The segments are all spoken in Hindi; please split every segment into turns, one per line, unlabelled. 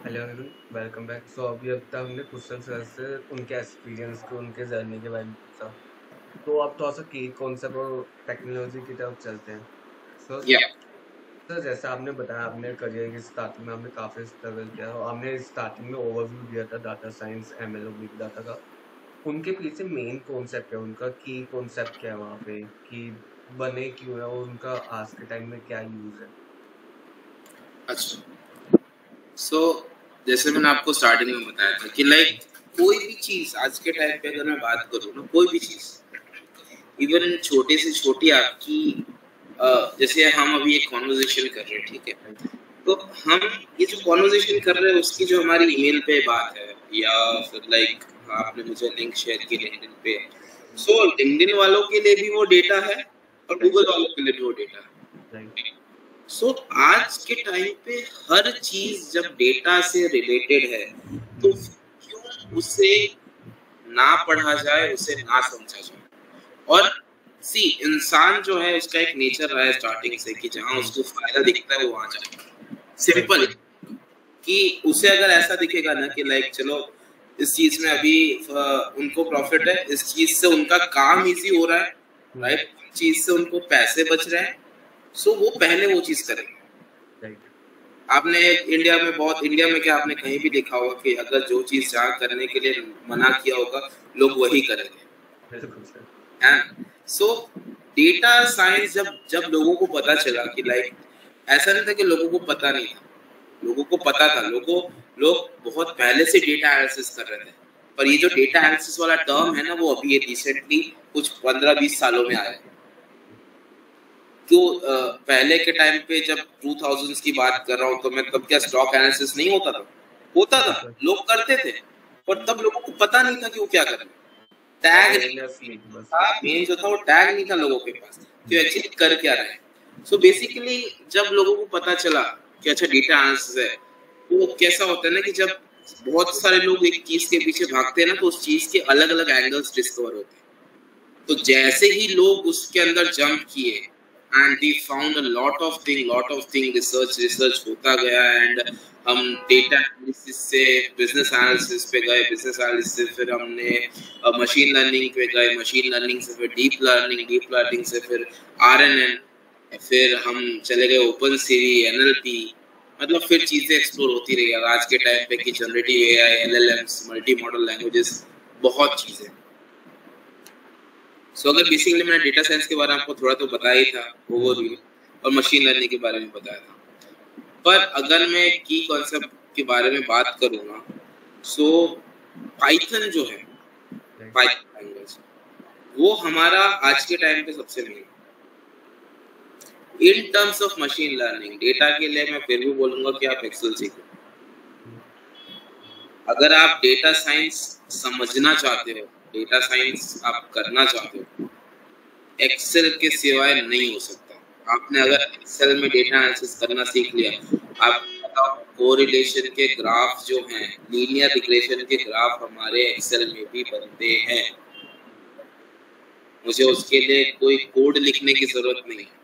Hello everyone, welcome back. So अभी अब तक हमने कुशल सर से उनके एक्सपीरियंस को, उनके जर्नी के बारे में पूछा। तो अब थोड़ा सा की कॉन्सेप्ट और टेक्नोलॉजी की तरफ चलते हैं। सो
या
सर, जैसा आपने बताया, आपने करियर की स्टार्टिंग में आपने काफ़ी स्ट्रगल किया और आपने स्टार्टिंग में ओवरव्यू दिया था डाटा साइंस, एमएल और बिग डाटा का। उनके पीछे मेन कॉन्सेप्ट है, उनका की कॉन्सेप्ट क्या है वहाँ पे, कि बने क्यों है और उनका आज के टाइम में क्या यूज़ है।
अच्छा। सो जैसे मैंने आपको स्टार्टिंग में बताया था कि लाइक कोई भी चीज आज के टाइम पे अगर मैं बात करूँ ना, कोई भी चीज इवन छोटे से छोटी आपकी जैसे हम अभी एक कॉन्वर्जेशन कर रहे हैं, ठीक है। तो हम ये जो कॉन्वर्जेशन कर रहे हैं उसकी जो हमारी ईमेल पे बात है या फिर लाइक आपने मुझे लिंक शेयर की लिंक्डइन पे, सो लिंक्डइन वालों के लिए भी वो डेटा है और गूगल वालों के लिए भी वो डेटा
राइट।
है। सो आज के टाइम पे हर चीज जब डेटा से रिलेटेड है तो क्यों उसे ना पढ़ा जाए, उसे ना समझा जाए। और सी इंसान जो है उसका एक नेचर रहा है स्टार्टिंग से कि जहां उसको फायदा दिखता है वो वहां जाए।
राइट।
सिंपल कि उसे अगर ऐसा दिखेगा ना कि लाइक चलो इस चीज में अभी उनको प्रॉफिट है, इस चीज से उनका काम इजी हो रहा है, राइट, चीज से उनको पैसे बच रहे हैं, सो वो पहले वो चीज करेंगे।
राइट।
आपने इंडिया में क्या आपने कहीं भी देखा होगा कि अगर जो चीज जहाँ करने के लिए मना किया होगा लोग वही करेंगे,
बिल्कुल सर।
है। सो डेटा साइंस जब जब लोगों को पता चला कि लाइक ऐसा नहीं था कि लोगों को पता नहीं था, लोगों को पता था, लोग बहुत पहले से डेटा एनालिसिस कर रहे थे। पर ये जो डेटा एनालिसिस वाला टर्म है ना, वो अभी ये रिसेंटली कुछ 15-20 सालों में आया है। क्यों पहले के टाइम पे जब 2000s की बात कर रहा हूँ तो मैं तब क्या स्टॉक एनालिसिस नहीं होता था? होता था,
बिल्कुल।
लोग करते थे, पर तब लोगों को पता नहीं था कि वो क्या कर रहे हैं। टैग
अवेयरनेस
नहीं
नहीं थी बस।
था, मेन जो था वो टैग नहीं था लोगों के पास कि एक्चुअली कर क्या रहे हैं। सो बेसिकली जब लोगों को पता चला कि अच्छा डेटा एनालिसिस है, तो कैसा होता है ना कि जब बहुत सारे लोग एक चीज के पीछे भागते हैं ना तो उस चीज के अलग अलग एंगल्स डिस्कवर होते हैं। तो जैसे ही लोग उसके अंदर जंप किए and we found a lot of thing, research होता गया एंड हम डेटा एनालिसिस से बिजनेस एनालिसिस पे गए, बिजनेस एनालिसिस से फिर हमने मशीन लर्निंग पे गए, मशीन लर्निंग से फिर डीप लर्निंग से फिर आरएनएन, फिर हम चले गए ओपन सीरी, एनएलपी। मतलब फिर चीजें एक्सप्लोर होती रही। आज के टाइम पे की generative AI, LLMs, multi modal languages, बहुत चीजें। सो अगर बेसिकली मैंने डेटा साइंस के बारे में आपको थोड़ा तो बताया ही था, ओवरव्यू, और मशीन लर्निंग के बारे में बताया था। पर अगर मैं की कॉन्सेप्ट के बारे में बात करूँगा, सो पाइथन जो है, पाइथन लैंग्वेज, वो हमारा आज के टाइम पे सबसे main in terms of machine learning. Data के लिए मैं फिर भी बोलूंगा कि आप एक्सेल सीखो। अगर आप डेटा साइंस समझना चाहते हो, डेटा साइंस आप करना चाहते हो, एक्सेल के सिवाय नहीं हो सकता। आपने अगर एक्सेल में डेटा एनालिसिस करना सीख लिया, आप बताओ कोरिलेशन के ग्राफ जो हैं, लीनियर रिग्रेशन के ग्राफ हमारे एक्सेल में भी बनते हैं। मुझे उसके लिए कोई कोड लिखने की जरूरत नहीं है।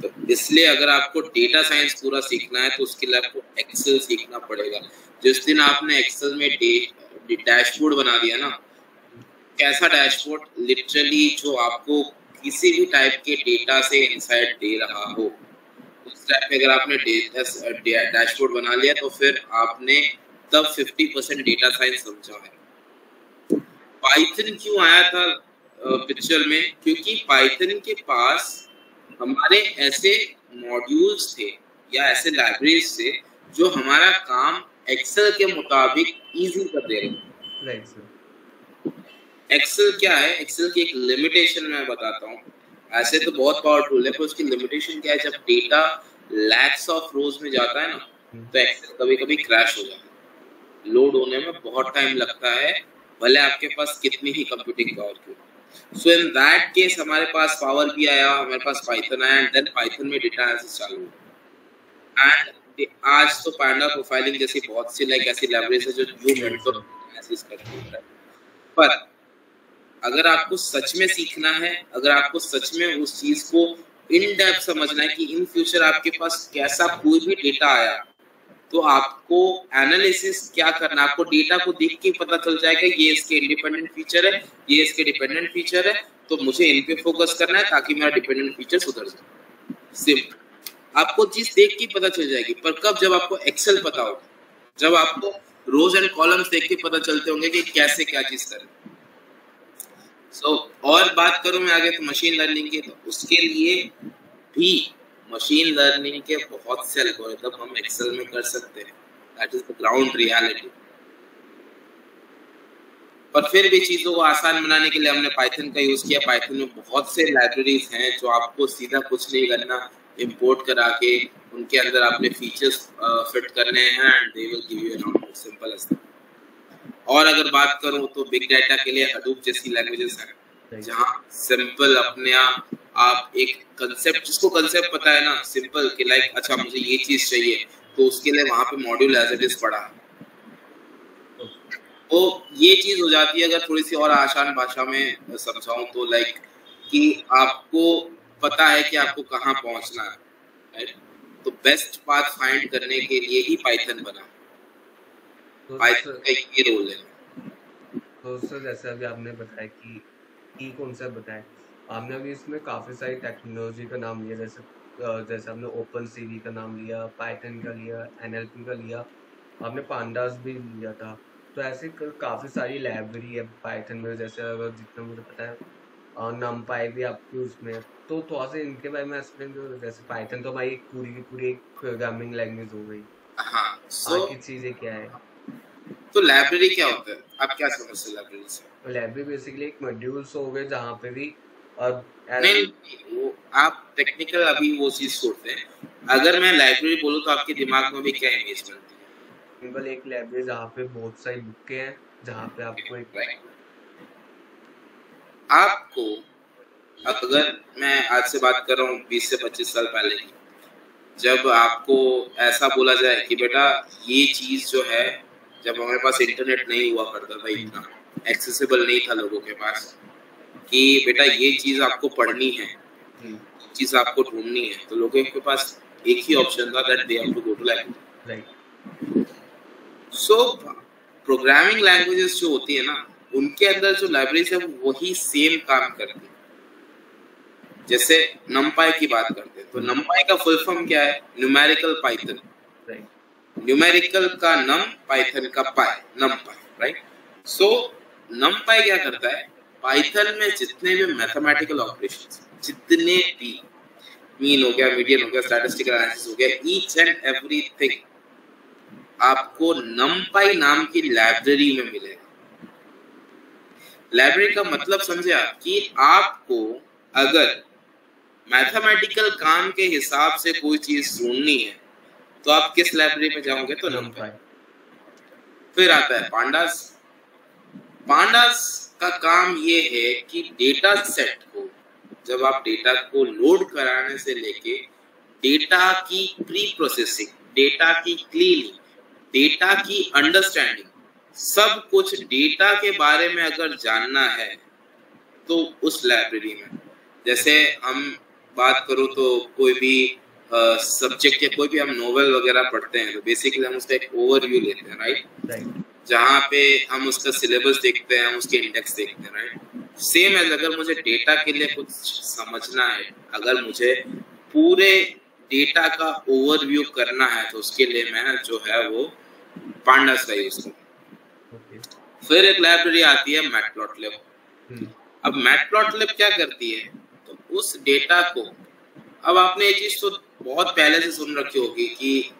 तो इसलिए अगर आपको डेटा साइंस पूरा सीखना है तो उसके लिए आपको एक्सेल सीखना पड़ेगा। जिस दिन आपने एक्सेल में डैशबोर्ड बना दिया ना, कैसा डैशबोर्ड, लिटरली जो आपको किसी भी टाइप के डेटा से इंसाइट दे रहा हो, उस टाइप पे अगर आपने डैशबोर्ड बना लिया तो फिर आपने तब 50% डेटा साइंस समझा है। पाइथन क्यों आया था पिक्चर में? क्योंकि पाइथन के पास हमारे ऐसे मॉड्यूल्स थे या ऐसे लाइब्रेरीज थे जो हमारा काम एक्सेल के मुताबिक इजी कर दे रहे थे।
Right sir.
एक्सेल क्या है, एक्सेल की एक लिमिटेशन मैं बताता हूँ। ऐसे तो बहुत पावरफुल है पर उसकी लिमिटेशन क्या है, जब डेटा लैक्स ऑफ रोज में जाता है ना तो एक्सेल कभी कभी क्रैश हो जाता है, लोड होने में बहुत टाइम लगता है, भले आपके पास कितनी ही कंप्यूटिंग पावर क्यों। सो इन दैट केस हमारे पास पावर भी आया, हमारे पास पाइथन आया एंड देन पाइथन में डेटा एनालिसिस चालू हुआ। एंड आज तो पांडा प्रोफाइलिंग जैसी बहुत सी लाइक ऐसी लाइब्रेरीज है जो मेंटोर एनालिसिस करती है। पर अगर आपको सच में सीखना है, अगर आपको सच में उस चीज को इन डेप्थ समझना है कि इन फ्यूचर आपके पास कैसा कोई भी डेटा आया तो आपको एनालिसिस क्या करना, आपको डेटा को देख के पता चल जाएगा ये इसके इंडिपेंडेंट फीचर है, ये इसके डिपेंडेंट फीचर है, तो मुझे इन पे फोकस करना है ताकि मेरा डिपेंडेंट फीचर सुधर जाए। सिंपल, आपको चीज देख के पता चल जाएगी। पर कब? जब आपको एक्सेल पता होगा, जब आपको रोज एंड कॉलम्स देख के पता चलते होंगे कि कैसे क्या चीज करें। और बात करूं मैं आगे तो मशीन लर्निंग की, तो उसके लिए भी मशीन लर्निंग के बहुत से एल्गोरिथम हम एक्सेल में कर सकते हैं। That is the ground reality. और फिर भी चीजों को आसान बनाने के लिए हमने पाइथन का यूज किया। पाइथन में बहुत से लाइब्रेरीज हैं जो आपको सीधा कुछ नहीं करना, इंपोर्ट करा के उनके अंदर आपने फीचर्स फिट करने हैं and they will give you an output, simple as that. और अगर बात करूं तो बिग डाटा के लिए हडूप जैसी लैंग्वेजेस हैं जहां सिंपल अपने आप एक कंसेप्ट, जिसको कंसेप्ट पता है ना, सिंपल कि लाइक अच्छा मुझे ये चीज चाहिए, तो उसके लिए वहां पे मॉड्यूल एज इट इज पड़ा है। तो ये चीज हो जाती है। अगर थोड़ी सी और आसान भाषा में समझाऊं तो लाइक कि आपको पता है कि आपको कहाँ पहुंचना है, राइट? तो बेस्ट पाथ फाइंड करने के लिए ही पाइथन बना।
तो
पाइथन
सर
का ये रोल है।
तो सर जैसे अभी आपने बताया कि की कॉन्सेप्ट बताया, आपने अभी इसमें काफ़ी सारी टेक्नोलॉजी का नाम लिया, जैसे आपने ओपन सीवी का नाम लिया, पाइथन का लिया, एनएलपी का लिया, आपने पांडास भी लिया था। तो ऐसे काफ़ी सारी लाइब्रेरी है पाइथन में, जैसे अगर जितना मुझे पता है नमपाई भी आपकी उसमें है। तो थोड़ा सा इनके बारे में एक्सप्लेन करो। जैसे पाइथन तो हमारी पूरी की पूरी एक प्रोग्रामिंग लैंग्वेज हो गई,
हाँ,
बाकी चीज़ें क्या है?
तो लाइब्रेरी क्या होता है, आप क्या समझते हैं लाइब्रेरी से?
लाइब्रेरी बेसिकली एक मॉड्यूल्स हो गए जहाँ पे भी
नहीं, वो आप टेक्निकल अभी वो चीज छोड़ते हैं। अगर मैं लाइब्रेरी बोलूं तो आपके दिमाग में भी क्या इमेज बनती है?
सिंपल एक लाइब्रेरी जहाँ पे बहुत सारी बुकें हैं, जहाँ पे आपको एक
आपको, अगर मैं आज से बात कर रहा हूँ 20 से 25 साल पहले की, जब आपको ऐसा बोला जाए कि बेटा ये चीज जो है, जब हमारे पास इंटरनेट नहीं हुआ करता था, इतना एक्सेसिबल नहीं था लोगों के पास, कि बेटा ये चीज आपको पढ़नी है, चीज आपको ढूंढनी है, तो लोगों के पास एक ही ऑप्शन था, that they have to go to library. So programming languages जो होती है ना, उनके अंदर जो लाइब्रेरीज है वही सेम काम करती है। जैसे नमपाई की बात करते हैं तो नमपाई का फुल फॉर्म क्या है? Numerical Python. न्यूमेरिकल का नम, पाइथन का पाई, नमपाई, राइट? सो नमपाई क्या करता है? पाइथन में जितने भी मैथमेटिकल ऑपरेशंस, जितने भी मीन हो गया, मीडियन हो गया, स्टैटिस्टिकल एनालिसिस हो गया, ईच एंड एवरीथिंग आपको नमपाई नाम की लाइब्रेरी में मिलेगा। लाइब्रेरी का मतलब समझे आप, कि आपको अगर मैथमेटिकल काम के हिसाब से कोई चीज ढूंढनी है तो आप किस लाइब्रेरी में जाओगे? तो नमपाई। फिर आता है पांडास। पांडास का काम ये है कि डेटा सेट को, जब आप डेटा को लोड कराने से लेके डेटा की प्री प्रोसेसिंग, डेटा की क्लीनिंग, डेटा की अंडरस्टैंडिंग, सब कुछ डेटा के बारे में अगर जानना है तो उस लाइब्रेरी में, जैसे हम बात करूं तो कोई भी सब्जेक्ट या कोई भी हम नोवेल वगैरह पढ़ते हैं तो बेसिकली हम उसका एक ओवरव्यू लेते हैं, राइट? जहाँ पे हम उसका सिलेबस देखते हैं, हम उसके इंडेक्स देखते हैं, राइट? सेम है, अगर मुझे डेटा के लिए कुछ समझना है, अगर मुझे पूरे डेटा का ओवरव्यू करना है तो उसके लिए मैं जो है वो पांडास का यूज करूँ। फिर एक लाइब्रेरी आती है मैटप्लॉटलिब। अब मैटप्लॉटलिब क्या करती है? तो उस डेटा को, अब आपने ये चीज तो बहुत पहले से सुन रखी होगी कि,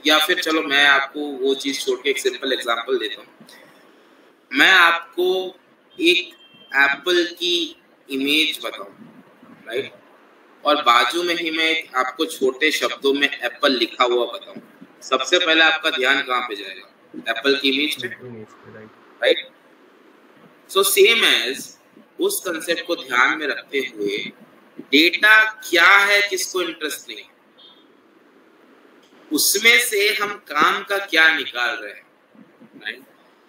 या फिर चलो मैं आपको वो चीज छोड़ के एक सिंपल एग्जांपल देता हूँ। मैं आपको एक एप्पल की इमेज बताऊं, राइट? और बाजू में ही मैं आपको छोटे शब्दों में एप्पल लिखा हुआ बताऊं, सबसे पहले आपका ध्यान कहाँ पे जाएगा? एप्पल की इमेज पे, राइट? सो सेम एज उस कंसेप्ट को ध्यान में रखते हुए डेटा क्या है, किसको इंटरेस्ट नहीं, उसमें से हम काम का क्या निकाल रहे हैं, राइट?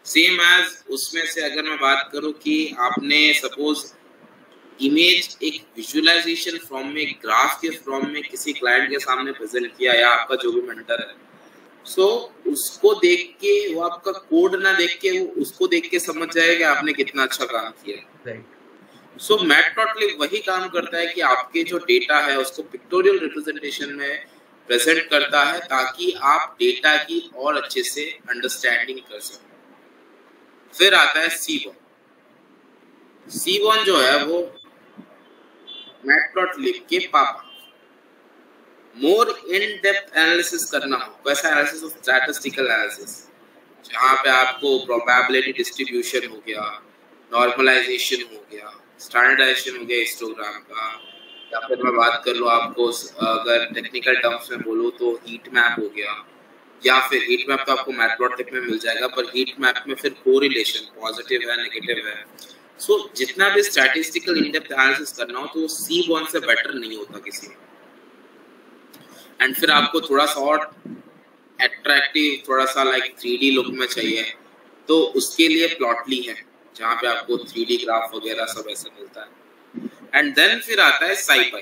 सेम एज उसमें से अगर मैं बात करूं कि आपने सपोज इमेज एक विजुअलाइजेशन फॉर्म में, ग्राफ के फॉर्म में किसी क्लाइंट के सामने प्रेजेंट किया, या आपका जो भी मेंटर है सो उसको देख के, वो आपका कोड ना देख के, वो उसको देख के समझ जाएगा आपने कितना अच्छा काम किया है।
राइट।
सो मैटप्लॉटलिब वही काम करता है कि आपके जो डेटा है उसको पिक्टोरियल रिप्रेजेंटेशन में प्रेजेंट करता है ताकि आप डेटा की और अच्छे से अंडरस्टैंडिंग कर सकें। फिर आता है सीबॉर्न। सीबॉर्न जो है वो मैटप्लॉटलिब के पापा। मोर इन डेप्थ एनालिसिस करना हो, कैसा एनालिसिस? स्टैटिस्टिकल एनालिसिस, जहाँ पे आपको प्रोबेबिलिटी डिस्ट्रीब्यूशन हो गया, नॉर्मलाइजेशन हो गया, स्टैंडर्डाइजेशन हो गया हिस्टोग्राम का, या फिर मैं बात कर लूँ आपको अगर टेक्निकल टर्म्स में बोलूँ तो हीट मैप हो गया, या फिर हीट मैप तो आपको मैटप्लॉटलिब में मिल जाएगा, पर हीट मैप में फिर कोरिलेशन पॉजिटिव है नेगेटिव है। सो जितना भी स्टैटिस्टिकल इन डेप्थ एनालिसिस करना हो तो सीबॉर्न से बेटर नहीं होता किसी में। एंड फिर आपको थोड़ा सा और अट्रैक्टिव, थोड़ा सा लाइक 3D लुक में चाहिए तो उसके लिए प्लॉटली है, जहाँ पे आपको 3D ग्राफ वगैरह सब ऐसा मिलता है। एंड देन फिर आता है SciPy,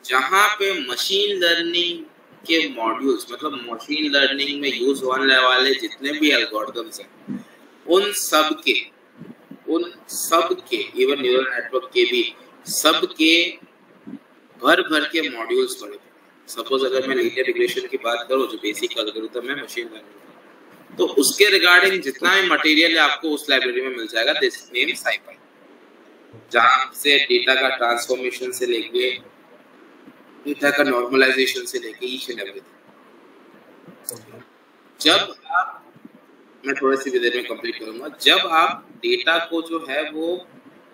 जहाँ पे मशीन लर्निंग के मॉड्यूल्स, मतलब मशीन लर्निंग में यूज होने वाले जितने भी एल्गोरिथम्स हैं उन सब के इवन न्यूरल नेटवर्क के भी सब के भर के मॉड्यूल्स पड़े। सपोज अगर मैं लीनियर रिग्रेशन की बात करूं जो बेसिक एल्गोरिथम है मशीन लर्निंग, तो उसके रिगार्डिंग जितना भी मटेरियल है आपको उस लाइब्रेरी में मिल जाएगा, दिस नेम SciPy, जहाँ से डेटा का ट्रांसफॉर्मेशन से लेके डेटा का नॉर्मलाइजेशन से लेके ईच एंड एवरीथिंग। जब आप, मैं थोड़ी सी देर में कंप्लीट करूंगा, जब आप डेटा को जो है वो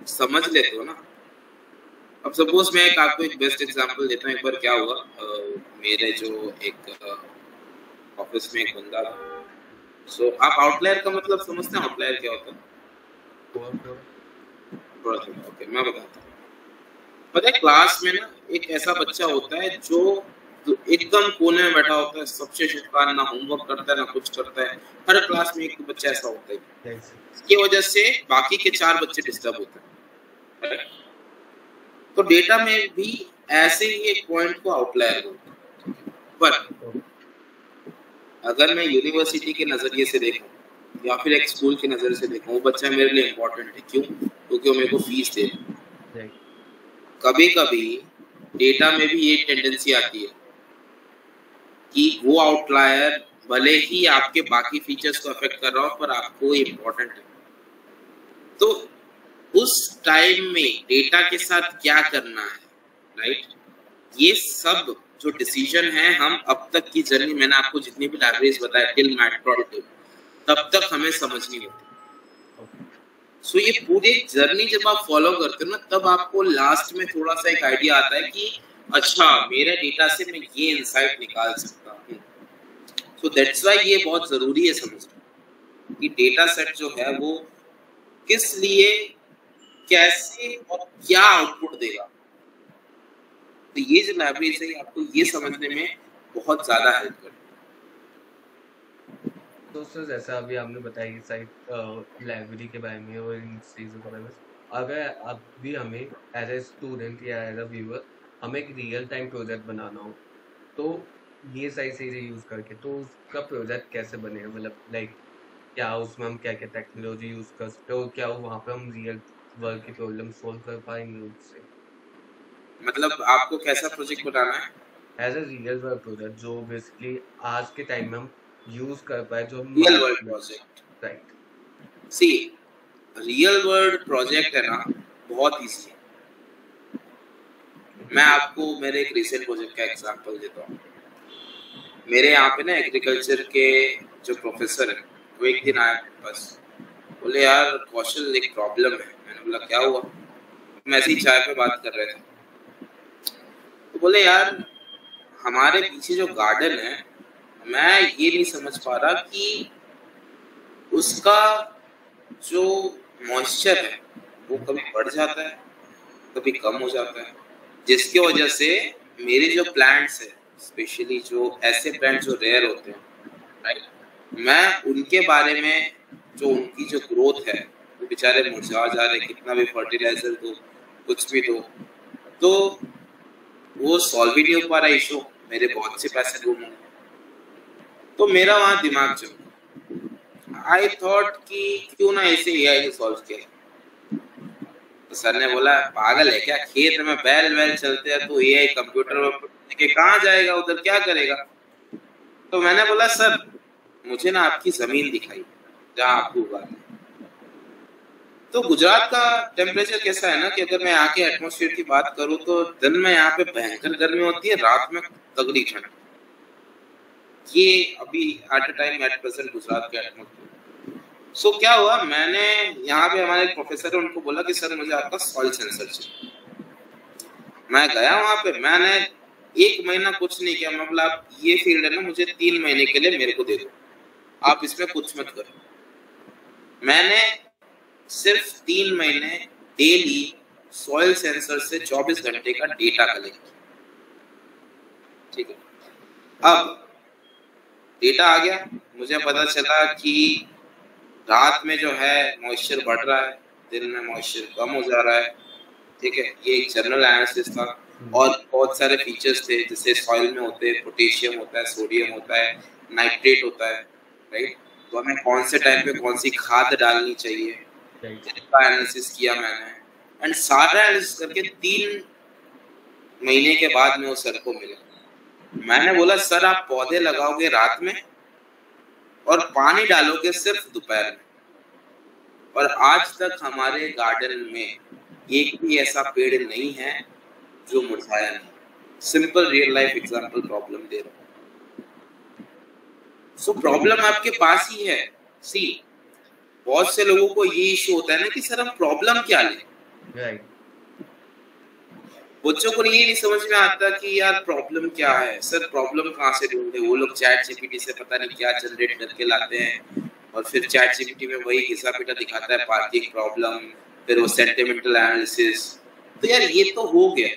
समझ लेते हो ना, अब सपोज मैं आपको एक बेस्ट एग्जांपल देता हूँ। एक बार क्या हुआ, मेरे जो एक ऑफिस में एक बंदा था। सो आप आउटलायर का मतलब समझते हैं? आउटलायर क्या होता है? ओके, मैं बताता हूँ। पता है क्लास में ना एक ऐसा बच्चा होता है जो एकदम कोने में बैठा होता है, सबसे शैतान, ना होमवर्क करता है ना कुछ करता है। हर क्लास में एक बच्चा ऐसा होता है, इसकी वजह से बाकी के 4 बच्चे डिस्टर्ब होते हैं। तो डेटा में भी ऐसे ही एक पॉइंट को आउटलायर बोलते हैं। पर अगर मैं यूनिवर्सिटी के नजरिए से देखूं या फिर एक स्कूल के नजरिए से देखूं, वो बच्चा मेरे लिए इम्पोर्टेंट है। क्यों? क्योंकि वो मेरे को फीस दे रहा है। कभी कभी डेटा में भी ये टेंडेंसी आती है कि वो आउटलायर भले ही आपके बाकी फीचर्स को अफेक्ट कर रहा हो पर आपको इम्पोर्टेंट है। तो उस टाइम में डेटा के साथ क्या करना है, राइट? ये सब जो डिसीजन है हम अब तक की जर्नी, मैंने आपको जितनी भी लाइब्रेरीज बताया टिल मैटप्लॉटलिब, तब तक हमें समझनी होती। सो ये पूरी जर्नी जब आप फॉलो करते हो ना, तब आपको लास्ट में थोड़ा सा एक आइडिया आता है कि अच्छा मेरे डेटा से मैं ये इंसाइट निकाल सकता हूँ। सो दैट्स व्हाई ये बहुत जरूरी है समझना कि डेटा सेट जो है वो किस लिए, कैसे और क्या आउटपुट देगा। तो ये जो लाइब्रेरी है आपको ये समझने में बहुत ज्यादा हेल्प करती है।
तो सर जैसा अभी आपने बताया कि साइट लाइब्रेरी के बारे में और इन चीज़ों के बारे में, अगर अभी हमें एज ए स्टूडेंट या एज अ व्यूअर हमें एक रियल टाइम प्रोजेक्ट बनाना हो तो ये सारी चीज़ें यूज़ करके, तो उसका प्रोजेक्ट कैसे बनेगा? मतलब लाइक क्या उसमें हम क्या क्या टेक्नोलॉजी यूज़ कर सकते हो, क्या वहाँ पे हम रियल वर्ल्ड की प्रॉब्लम सोल्व कर पाएंगे उससे?
मतलब आपको कैसा प्रोजेक्ट बनाना है?
As a real world project जो बेसिकली आज के टाइम में हम यूज कर पाए, जो हम
रियल वर्ल्ड प्रोजेक्ट,
राइट?
सी रियल वर्ल्ड प्रोजेक्ट है ना, बहुत इजी है। मैं आपको मेरे एक रिसेंट प्रोजेक्ट का एग्जांपल देता हूँ। मेरे यहाँ पे ना एग्रीकल्चर के जो प्रोफेसर है वो एक दिन आए बस, बोले यार कौशल एक प्रॉब्लम है। मैंने बोला क्या हुआ? हम ऐसे ही चाय पे बात कर रहे थे, तो बोले यार हमारे पीछे जो गार्डन है मैं ये नहीं समझ पा रहा कि उसका जो मॉइस्चर है वो कभी बढ़ जाता है कभी कम हो जाता है, जिसकी वजह से मेरे जो प्लांट्स है, स्पेशली जो ऐसे प्लांट्स जो रेयर होते हैं, राइट, मैं उनके बारे में, जो उनकी जो ग्रोथ है वो बेचारे मुरझा जा रहे, कितना भी फर्टिलाइजर दो कुछ भी दो, तो वो सॉल्व ही नहीं हो पा रहा इशू। मेरे बहुत से पैसे डूब गए। तो मेरा वहां दिमाग चला, आई थॉट कि क्यों ना इसे एआई से सॉल्व किया। तो सर ने बोला पागल है क्या, खेत में बैल वैल चलते हैं तो एआई कंप्यूटर के कहाँ जाएगा, उधर क्या करेगा। तो मैंने बोला सर मुझे ना आपकी जमीन दिखाई जहाँ आपको उगाना है। तो गुजरात का टेम्परेचर कैसा है ना कि अगर मैं यहाँ के एटमॉस्फेयर की बात करूँ तो दिन में यहाँ पे भयंकर गर्मी होती है, रात में तगड़ी ठंड। ये अभी at a time at present Gujarat के एटमॉस्फेयर। सो क्या हुआ, मैंने यहाँ पे हमारे प्रोफेसर है उनको बोला कि सर मुझे आपका सॉइल सेंसर चाहिए। मैं गया वहां पे, मैंने 1 महीना कुछ नहीं किया। मैं बोला आप ये फील्ड है ना, मुझे 3 महीने के लिए मेरे को दे दो, आप इसमें कुछ मत करो। मैंने सिर्फ 3 महीने डेली सॉइल सेंसर से 24 घंटे का डेटा कलेक्ट किया। ठीक है, अब डेटा आ गया, मुझे पता चला कि रात में जो है मॉइस्चर बढ़ रहा है, दिन में मॉइस्चर कम हो जा रहा है। ठीक है, ये एक जनरल एनालिसिस था और बहुत सारे फीचर्स थे जैसे सॉइल में होते हैं, पोटेशियम होता है, सोडियम होता है, नाइट्रेट होता है, राइट। तो हमें कौन से टाइम पे कौन सी खाद डालनी चाहिए, इसका एनालिसिस किया मैंने। एंड सारा एनालिसिस करके 3 महीने के बाद में वो सर को मिला। मैंने बोला सर आप पौधे लगाओगे रात में और पानी डालोगे सिर्फ दोपहर में, और आज तक हमारे गार्डन में एक भी ऐसा पेड़ नहीं है जो मुरझाया नहीं। Simple real life example problem दे रहा हूँ। सो प्रॉब्लम आपके पास ही है। सी बहुत से लोगों को ये इशू होता है ना कि सर हम प्रॉब्लम क्या लें,
राइट।
बच्चों को ये नहीं समझ में आता कि यार प्रॉब्लम क्या है, सर प्रॉब्लम कहाँ से ढूंढे। वो लोग चैट जीपीटी से पता नहीं क्या जनरेट करके लाते हैं और फिर चैट जीपीटी में वही घिसा पीटा दिखाता है, पार्किंग प्रॉब्लम, फिर वो सेंटिमेंटल एनालिसिस। तो यार ये तो हो गया,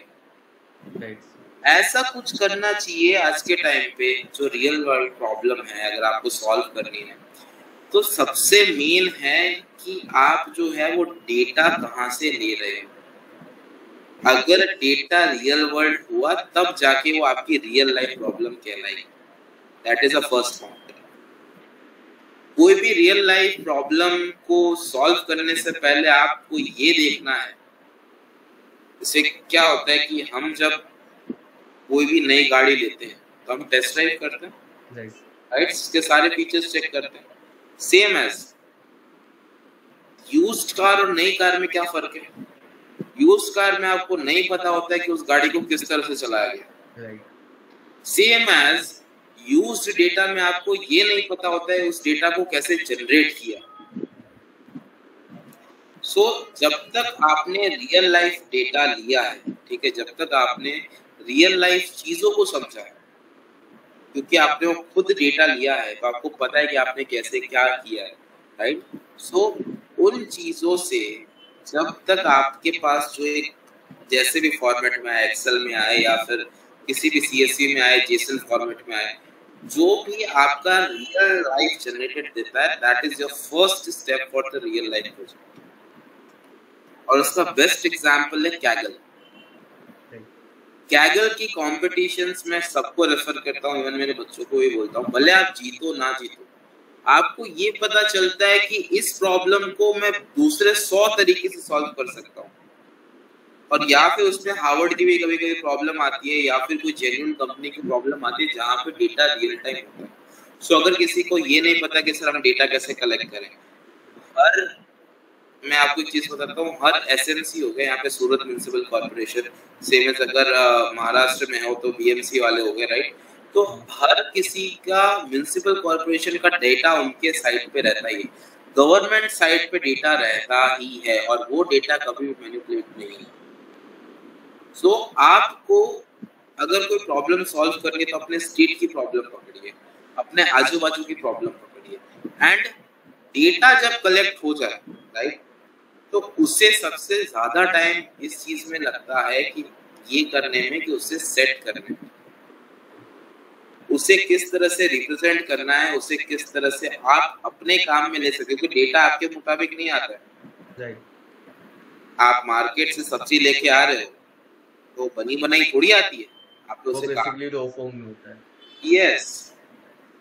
ऐसा कुछ करना चाहिए आज के टाइम पे जो रियल वर्ल्ड प्रॉब्लम है अगर आपको सॉल्व करनी है। तो सबसे मेन है कि आप जो है वो डेटा कहाँ से ले रहे हो। अगर डेटा रियल वर्ल्ड हुआ तब जाके वो आपकी रियल लाइफ प्रॉब्लम कहलाएगी। That is the first point. कोई भी रियल लाइफ प्रॉब्लम को सॉल्व करने से पहले आपको ये देखना है, इससे क्या होता है कि हम जब कोई भी नई गाड़ी लेते हैं तो हम टेस्ट ड्राइव करते हैं, राइट, इसके सारे फीचर्स चेक करते हैं। सेम एज यूज्ड कार और नई कार में क्या फर्क है। यूज्ड कार में आपको नहीं पता होता है कि उस गाड़ी को किस तरह से चलाया गया। सेम एज यूज्ड डेटा में आपको ये नहीं पता होता है उस डेटा को कैसे जनरेट किया। सो जब तक आपने रियल लाइफ डेटा लिया है, ठीक है, जब तक आपने रियल लाइफ चीजों को समझा है, क्योंकि आपने वो खुद डेटा लिया है तो आपको पता है कि आपने कैसे क्या किया है, राइट। सो उन चीजों से जब तक आपके पास जो एक जैसे भी फॉर्मेट में आए, एक्सेल में आए या फिर किसी भी सीएसवी में आए, जेसन फॉर्मेट में आए, जो भी आपका रियल लाइफ जनरेटेड देता है, that is your first step for the real life project. और उसका बेस्ट एग्जांपल है कैगल। कैगल की कॉम्पिटिशन्स में सबको रेफर करता हूँ, इवन मेरे बच्चों को भी बोलता हूँ, भले आप जीतो ना जीतो, आपको ये पता चलता है कि इस प्रॉब्लम को मैं दूसरे 100 तरीके से सॉल्व कर सकता हूँ। और या फिर उसमें हार्वर्ड की भी कभी कभी प्रॉब्लम आती है या फिर कोई जेन्युइन कंपनी की प्रॉब्लम आती है जहाँ पे डेटा रियल टाइम होता है। सो अगर किसी को ये नहीं पता कि सर हम डेटा कैसे कलेक्ट करें, मैं आपको एक चीज बताता हूँ, हर एसएमसी हो गए यहाँ पे, सूरत म्युनिसिपल कॉर्पोरेशन, सेम एज अगर महाराष्ट्र में हो तो बीएमसी वाले हो गए, राइट। तो हर किसी का म्युनिसिपल कॉर्पोरेशन का डेटा उनके साइट पे रहता ही है, गवर्नमेंट साइट पे डेटा रहता ही है और वो डेटा कभी भी मैनिपुलेट नहीं है। सो आपको अगर कोई प्रॉब्लम सॉल्व करनी है तो अपने स्टेट की प्रॉब्लम पकड़िए, अपने आजू बाजू की प्रॉब्लम पकड़िए, एंड डेटा जब कलेक्ट हो जाए, राइट, तो उससे सबसे ज्यादा टाइम इस चीज में लगता है कि ये करने में कि उसे सेट करने में, उसे किस तरह से रिप्रेजेंट करना है, उसे किस तरह से आप अपने काम में ले सकते हो, क्योंकि डेटा आपके मुताबिक नहीं आता है। आप मार्केट से सब्जी लेके आ रहे हो तो बनी बनाई थोड़ी आती है, आप तो उसे
बेसिकली रॉ फॉर्म में होता है।
यस,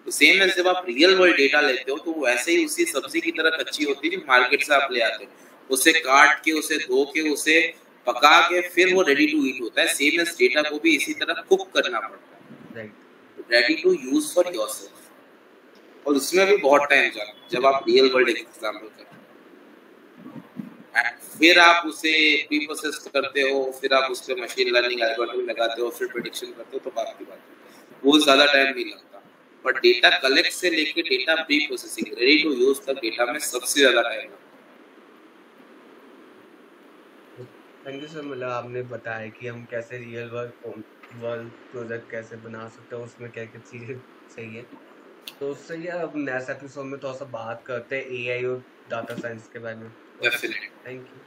तो सेम है, जब आप रियल वर्ल्ड डेटा लेते हो तो वैसे ही उसी सब्जी की तरह कच्ची होती है जो मार्केट से आप ले आते हो, उसे काट के, उसे धो के, उसे पका के फिर वो रेडी टू ईट होता है। सेम इस डेटा को भी इसी तरह कुक करना पड़ता है,
right.
Ready to use for yourself. और उसमें भी बहुत टाइम जाता है जब आप रियल वर्ल्ड एग्जाम्पल करते हो, फिर आप उसे प्री प्रोसेस करते हो, फिर आप उस पर मशीन लर्निंग एल्गोरिथम लगाते हो, फिर प्रेडिक्शन करते हो, तो बात की बात है, वो ज्यादा टाइम नहीं लगता। पर डेटा कलेक्ट से लेके data pre processing ready to use तक डेटा में सबसे ज्यादा टाइम लगता है।
थैंक यू सर, मतलब आपने बताया कि हम कैसे रियल वर्ल्ड प्रोजेक्ट कैसे बना सकते हैं, उसमें क्या क्या चीज़ें चाहिए। तो उससे ये अब नेक्स्ट एपिसोड में थोड़ा सा बात करते हैं एआई और डाटा साइंस के बारे में।
डेफिनेटली।
Thank you.